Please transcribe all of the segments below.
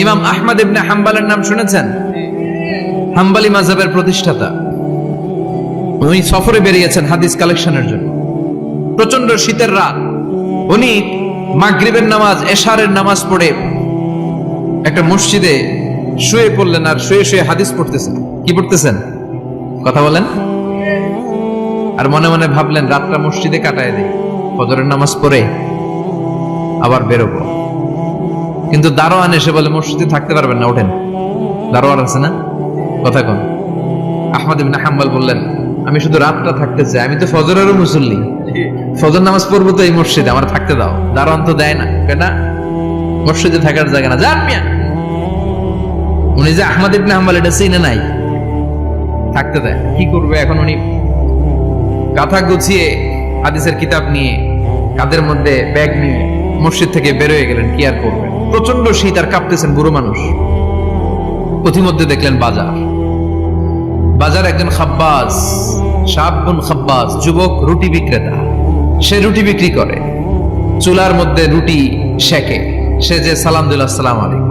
ইমাম আহমদ ইবনে হাম্বলের নাম শুনেছেন? হাম্বলি মাযহাবের প্রতিষ্ঠাতা। উনি সফরে বেরিয়েছেন হাদিস কালেকশনের জন্য। প্রচন্ড শীতের রাত, উনি মাগরিবের নামাজ, এশারের নামাজ পড়ে একটা মসজিদে শুয়ে পড়লেন, আর শুয়ে শুয়ে হাদিস পড়তেছেন। কি পড়তেছেন? কথা বলেন। আর মনে মনে ভাবলেন রাতটা মসজিদে কাটায় দেই, ফজরের নামাজ পড়ে আবার বেরোবো। কিন্তু দারোয়ান এসে বলে মসজিদে থাকতে পারবেন না, ওঠেন। দারোয়ান আছে না, কথা কোন? আহমদ ইবনে হাম্বল বললেন, আমি শুধু রাতটা থাকতে চাই, আমি তো ফজরেরও মুসল্লি, ফজর নামাজ পড়বো তো এই মসজিদে, আমার থাকতে দাও। দারোয়ান তো দেয় না, কেনা মসজিদে থাকার জায়গা না, যান মিয়া। উনি যে আহমদ ইবনে হাম্বল এটা চিনে নাই, থাকতে দেয়। কি করবে এখন? উনি কাঁথা গুছিয়ে হাদিসের কিতাব নিয়ে কাঁধের মধ্যে ব্যাগ নিয়ে মসজিদ থেকে বের হয়ে গেলেন। কি আর করবেন, প্রচন্ড শীত, আর কাঁপতেছেন, বুড়ো মানুষ। পথিমধ্যে দেখলেন বাজার একজন খাব্বাস, শাবুন খাব্বাস, যুবক রুটি বিক্রেতা। সে রুটি বিক্রি করে, চুলার মধ্যে রুটি সেকে। সে যে সালাম দিল, আসসালামু আলাইকুম।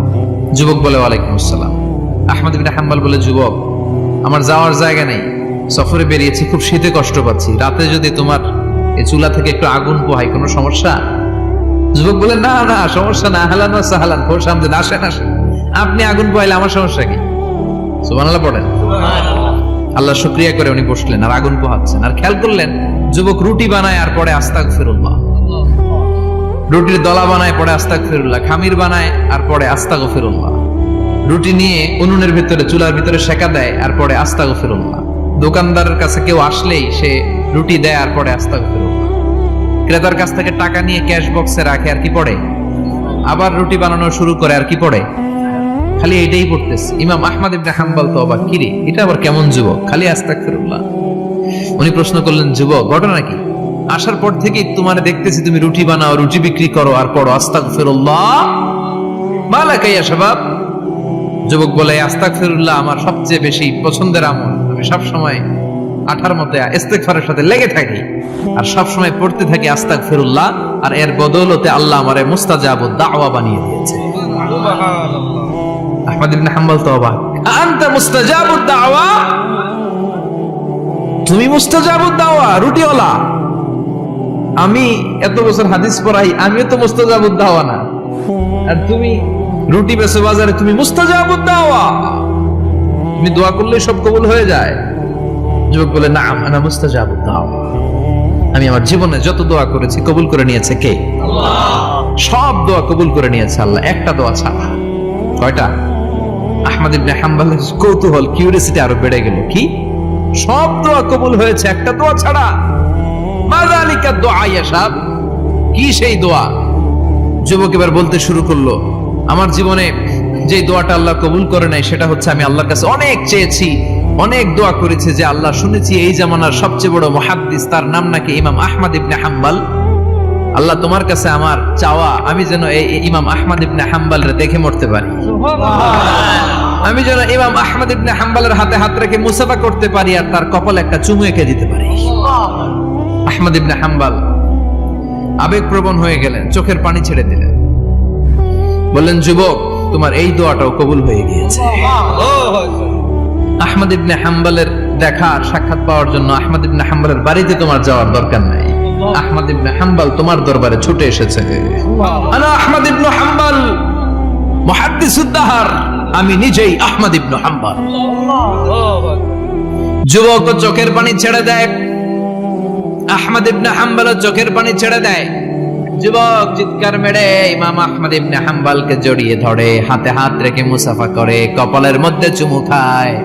যুবক বলে, ওয়ালাইকুম আসসালাম। আহমদ ইবনে হাম্বল বলে, যুবক আমার যাওয়ার জায়গা নেই, সফরে বেরিয়েছি, খুব শীতে কষ্ট পাচ্ছি, রাতে যদি তোমার এই চুলা থেকে একটু আগুন পোহাই কোনো সমস্যা? যুবক বলে, না না সমস্যা না, আহলান ওয়া সাহলান, খোশ আমদেদ, আসেন আসেন, আপনি আগুন পোহাইলে আমার সমস্যা কি? সুবহানাল্লাহ পড়েন। আল্লাহ শুকরিয়া করে উনি বসলেন আর আগুন পোহাচ্ছেন। আর খেয়াল করলেন যুবক রুটি বানায় আর পরে আস্তাগফিরুল্লাহ, রুটির দলা বানায় পরে আস্তাগফিরুল্লাহ, খামির বানায় আর পরে আস্তাগফিরুল্লাহ, রুটি নিয়ে উনুনের ভিতরে চুলার ভিতরে সেকা দেয় আর পরে আস্তাগফিরুল্লাহ। দোকানদারের কাছে কেউ আসলেই সে রুটি দেয় আর পরে আস্তাগফিরুল্লাহ। ক্রেতার কাছ থেকে টাকা নিয়ে ক্যাশ বক্সে রাখে আর কি পড়ে? আবার রুটি বানানো শুরু করে আর কি পড়ে? খালি এইটাই পড়তেছে। ইমাম আহমদ ইবনে হাম্বল তো অবাক, কিরে এটা আবার কেমন যুবক, খালি আস্তাগফিরুল্লাহ। উনি প্রশ্ন করলেন, যুবক ঘটনা কি? আসার পর থেকেই তোমার দেখতেছি তুমি রুটি বানাও, রুটি বিক্রি করো আর পড়ো আস্তাগফিরুল্লাহ, মালাকা ইয়া শাবাব। যুবক বলে, আস্তাগফিরুল্লাহ আমার সবচেয়ে বেশি পছন্দের আমল, আমি সব সময় আঠার মতো ইস্তেগফারের সাথে লেগে থাকি আর সব সময় পড়তে থাকি আস্তাগফিরুল্লাহ, আর এর বদৌলতে আল্লাহ আমারে মুস্তাজাবুদ দাওয়া বানিয়ে দিয়েছে। সুবহানাল্লাহ। আহমদ ইবনে হাম্বল তো অবাক, আনতা মুস্তাজাবুদ দাওয়া, তুমি মুস্তাজাবুদ দাওয়া, রুটিওয়ালা। আমি এত বছর হাদিস পড়াই, আমিও তো মুস্তাজাবুদ দাওয়া না, আর তুমি রুটি বেচো বাজারে, তুমি মুস্তাজাবুদ দাওয়া, তুমি দোয়া করলে সব কবুল হয়ে যায়। যুবক বলে, নাম আনা মুস্তাজাবুদ দাওয়া, আমি আমার জীবনে যত দোয়া করেছি কবুল করে নিয়েছে কে? আল্লাহ। সব দোয়া কবুল করে নিয়েছে আল্লাহ, একটা দোয়া ছাড়া। কয়টা? আহমদ ইবনে হাম্বলের কৌতূহল, কিউরিওসিটি আরো বেড়ে গেল। কি? সব দোয়া কবুল হয়েছে, একটা দোয়া ছাড়া। মাযালিকা দুআ ইয়া শাব, কি সেই দোয়া? যুবক এবার বলতে শুরু করলো, আমার জীবনে যে দোয়াটা আল্লাহ কবুল করে নাই সেটা হচ্ছে আমি আল্লাহর কাছে অনেক চেয়েছি, অনেক দোয়া করেছে যে আল্লাহ, শুনেছি এই জামানার সবচেয়ে বড় মুহাদ্দিস, তার নাম নাকি ইমাম আহমদ ইবনে হাম্বল। আল্লাহ তোমার কাছে আমার চাওয়া, আমি যেন এই ইমাম আহমদ ইবনে হাম্বলরে দেখে মরতে পারি, আমি যেন ইমাম আহমদ ইবনে হাম্বলের হাতে হাত রেখে মুসাফা করতে পারি আর তার কপালে একটা চুমু এঁকে দিতে পারি। আহমদ ইবনে হাম্বল আবেগপ্রবণ হয়ে গেলেন, চোখের পানি ছেড়ে দিলেন, বললেন, যুবক তোমার এই দোয়াটাও কবুল হয়ে গিয়েছে। আহমদ ইবনে হাম্বলের দেখা সাক্ষাৎ পাওয়ার জন্য আহমদ ইবনে হাম্বলের বাড়িতে তোমার যাওয়ার দরকার নাই, আহমদ ইবনে হাম্বল তোমার দরবারে ছুটে এসেছে। আনা আহমদ ইবনে হাম্বল মুহাদ্দিসুদ দাহর, আমি নিজেই আহমদ ইবনে হাম্বল। যুবক চোখের পানি ছেড়ে দেয়, আহমদ ইবনে হাম্বল চোখের পানি ছেড়ে দেয়। যুবক চিৎকার মেরে ইমাম আহমদ ইবনে হাম্বলকে জড়িয়ে ধরে, হাতে হাত রেখে মুসাফা করে, কপালের মধ্যে চুমু খায়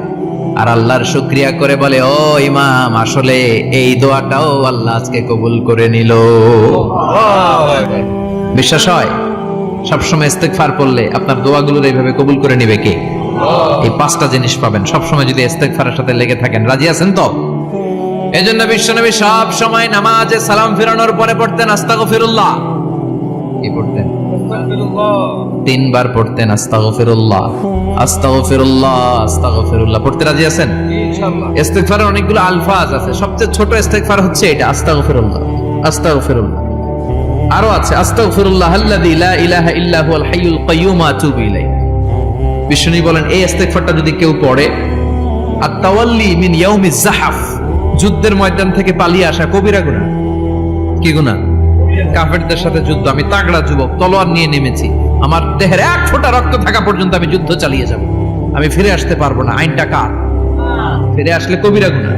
আর আল্লাহর শুকরিয়া করে বলে, ও ইমাম, আসলে এই দোয়াটাও আল্লাহ আজকে কবুল করে নিল। বিশ্বাস হয়? সবসময় ইস্তেগফার পড়লে আপনার দোয়াগুলোর এইভাবে কবুল করে নিবে কে? এই পাঁচটা জিনিস পাবেন সবসময় যদি ইস্তেগফারের সাথে লেগে থাকেন। রাজি আছেন তো? এজন্য বিশ্বনবী সব সময় নামাজে সালাম ফিরানোর পরে পড়তেন আস্তাগফিরুল্লাহ। কি পড়তেন? তিনবার পড়তেন আস্তাগফিরুল্লাহ, আস্তাগফিরুল্লাহ, আস্তাগফিরুল্লাহ। পড়তে রাজি আছেন? ইনশাআল্লাহ। ইস্তেগফারের অনেকগুলো আলফাজ আছে, সবচেয়ে ছোট ইস্তেগফার হচ্ছে এটা, আস্তাগফিরুল্লাহ, আস্তাগফিরুল্লাহ। আরো আছে আস্তাগফিরুল্লাহ আল্লাযী লা ইলাহা ইল্লা হুয়াল হাইয়ুল কাইয়্যুম আতুবু ইলাইহি, বিষ্ণু বলেন এই ইস্তেগফারটা যদি কেউ পড়ে, আত-তাওয়াল্লি মিন ইয়াউমিজ জাহাফ, যুদ্ধের ময়দান থেকে পালিয়ে আসা কবিরা গুনাহ। কি গুনাহ? কাফেরদের সাথে যুদ্ধ, আমি তাগড়া যুবক, তলোয়ার নিয়ে নেমেছি, আমার দেহের এক ফোঁটা রক্ত থাকা পর্যন্ত আমি যুদ্ধ চালিয়ে যাব, আমি ফিরে আসতে পারবো না, আইনটা কার? ফিরে আসলে কবিরা গুনাহ।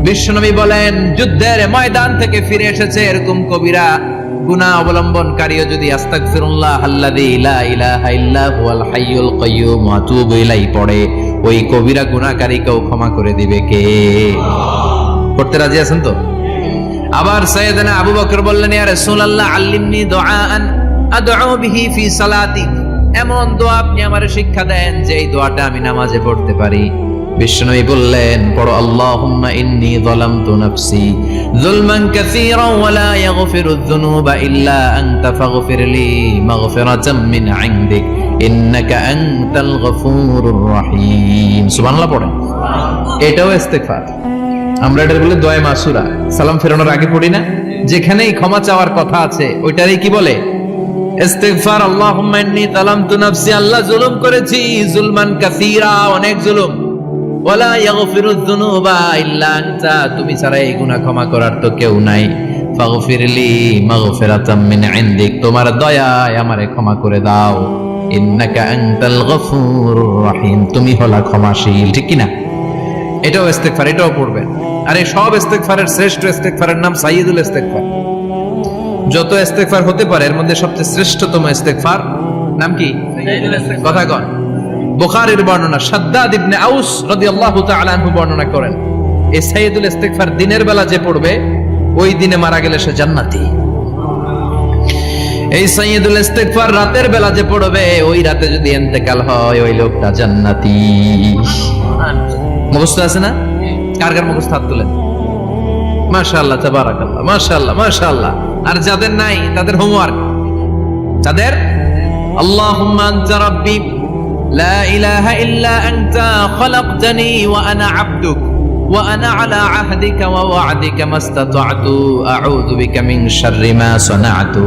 বিশ্বনবী বলেন যুদ্ধের ময়দান থেকে ফিরে এসেছে এরকম কবিরা গুনাহ অবলম্বনকারীও যদি আস্তাগফিরুল্লাহ আল্লাযী লা ইলাহা ইল্লা হুয়াল হাইয়ুল কাইয়্যুম ওয়া আতুবু ইলাইহি পড়ে, ওই কবিরা গুনাহকারীকেও ক্ষমা করে দিবে কে? করতে রাজি আছেন তো? আবার সাইয়েদনা আবু বকর বললেন, ইয়া রাসূলুল্লাহ আল্লিমনি দুআআন আদউ বিহি ফি সালাতি, এমন দোয়া আপনি আমারে শিক্ষা দেন যে এই দোয়াটা আমি নামাজে পড়তে পারি। বিশ্বনবী বললেন, পড়ো আল্লাহুম্মা ইন্নী যালামতু নাফসি যুলমান কাসীরান ওয়া লা ইয়াগফিরুয যুনুবা ইল্লা আনতা ফাগফিরলি মাগফিরাতাম মিন ইনদিক ইন্নাকা আনতাল গফুরুর রহিম। সুবহানাল্লাহ পড়েন। এটাও ইস্তেগফার। আমরা এটা বলে দোয়া মাসুরা, সালাম ফেরানোর আগে পড়ি না? যেখানেই ক্ষমা চাওয়ার কথা আছে ওইটারই কি বলে? ইস্তেগফার। আল্লাহুম্মা ইন্নী যালামতু নাফসি, আল্লাহ জুলুম করেছি, যুলমান কাসীরা, অনেক জুলুম, ওয়ালা ইয়াগফিরুয যুনুবা ইল্লা আনতা, তুমি ছাড়া এই গুনাহ ক্ষমা করার তো কেউ নাই, ফাগফিরলি মাগফিরাতাম মিন ইনদিক, তোমার দয়ায় আমারে ক্ষমা করে দাও, ইন্নাকা আনতাল গফুরুর রহিম, তুমি হলা ক্ষমাশীল। ঠিক কি না? এটাও ইস্তেগফার, এটাও পড়বেন। আর এই সব ইস্তেগফারের শ্রেষ্ঠ ইস্তেগফারের নাম সাইয়্যিদুল ইস্তেগফার। যত ইস্তেগফার হতে পারে এর মধ্যে সবচেয়ে শ্রেষ্ঠতম ইস্তেগফার নাম কি? সাইয়্যিদুল ইস্তেগফার। কথা কন। বুখারীর বর্ণনা, শাদ্দাদ ইবনে আউস রাদিয়াল্লাহু তাআলা আনহু বর্ণনা করেন, এই সাইয়্যিদুল ইস্তেগফার দিনের বেলা যে পড়বে ওই দিনে মারা গেলে সে জান্নাতি। এই সাইয়্যিদুল ইস্তেগফার রাতের বেলা যে পড়বে ওই রাতে যদি ইন্তেকাল হয় ওই লোকটা জান্নাতি। মুখস্থ আছে না? কার কার মুখস্থ হাত তুলেন? মাশাআল্লাহ, তাবারাকাল্লাহ, মাশাআল্লাহ, মাশাআল্লাহ। আর যাদের নাই তাদের হোমওয়ার্ক, তাদের আল্লাহুম্মা আনতা রাব্বি লা ইলাহা ইল্লা আনতা খালাকতানি ওয়া আনা আবদুক ওয়া আনা আলা আহদিকা ওয়া ওয়া'দিকা মাস্তাতা'তু আউযু বিকা মিন শাররি মা সানা'তু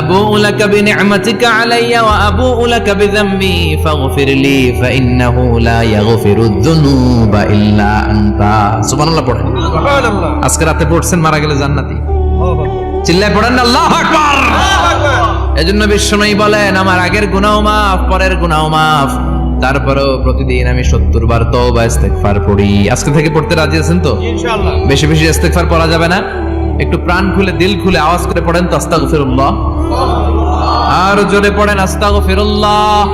আবু'ু লাকা বিনি'মাতিকা আলাইয়া ওয়া আবু'ু লাকা বিযামবি ফাগফিরলি ফাইন্নাহু লা ইয়াগফিরুয যুনুবা ইল্লা আনতা। সুবহানাল্লাহ পড়েন। সুবহানাল্লাহ। আজকে রাতে পড়ছেন, মারা গেলে জান্নাতি। চিল্লায় পড়েন আল্লাহু আকবার। এজন্য বিশ্বনবী বলেন, আমার আগের গুনাহ মাফ, পরের গুনাহ মাফ, তারপরেও প্রতিদিন আমি 70 বার তওবা ইস্তেগফার পড়ি। আজকে থেকে পড়তে রাজি আছেন তো? ইনশাআল্লাহ। বেশি বেশি ইস্তেগফার পড়া যাবে না? একটু প্রাণ খুলে দিল খুলে আওয়াজ করে পড়েন তো আস্তাগফিরুল্লাহ। আর জোরে পড়েন আস্তাগফিরুল্লাহ।